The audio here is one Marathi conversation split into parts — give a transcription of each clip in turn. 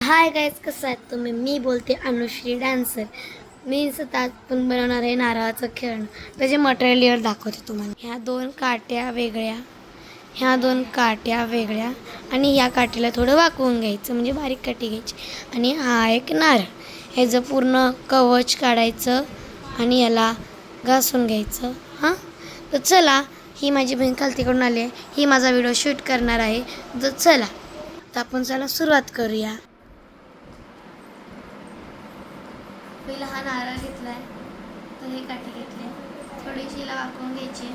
हाय गाईज, कसं आहेत तुम्ही? मी बोलते अनुश्री डान्सर. मी स्वतः पण बनवणार आहे नारळाचं खेळणं. त्याचे मटेरियल दाखवते तुम्हाला. ह्या दोन काट्या वेगळ्या आणि या काठीला थोडं वाकवून घ्यायचं, म्हणजे बारीक काठी घ्यायची. आणि हा एक नारळ, ह्याचं पूर्ण कवच काढायचं आणि याला घासून घ्यायचं. हां, तर चला, ही माझी बहीण खालतीकडून आली आहे, ही माझा व्हिडिओ शूट करणार आहे. तर चला, तर आपण चला सुरुवात करूया. पहिला हा नारळ घेतलाय, तर हे काठी घेतली, थोडीशी हिला वाकवून घ्यायची.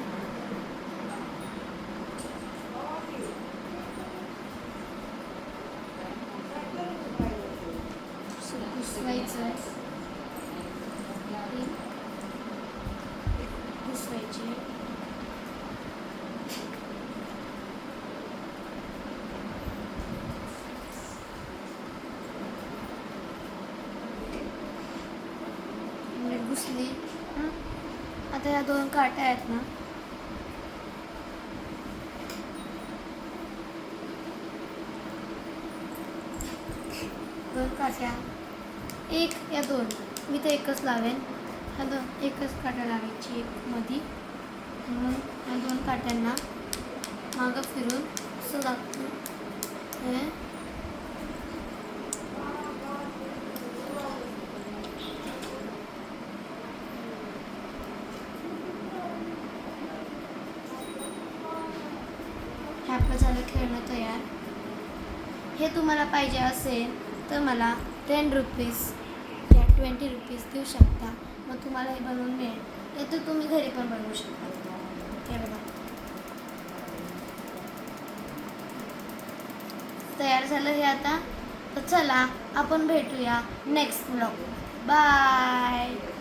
घुसवायचं, घुसवायची. घुसली. आता या दोन काट्या आहेत ना, दोन काट्या, एक या दोन, मी तर एकच लावेन. ह्या दोन एकच काट्या लावायची, एक मध्ये. मग या दोन काट्यांना मागं फिरून असं दाखवून हे आपलं झालं खेळणं तयार. हे तुम्हाला पाहिजे असेल तर मला 10 रुपीज या 20 रुपीज देऊ शकता. मग तुम्हाला हे बनवून मिळेल. हे तर तुम्ही घरी पण बनवू शकता. हे बघा, तयार झालं हे आता. तर चला, आपण भेटूया नेक्स्ट ब्लॉग. बाय.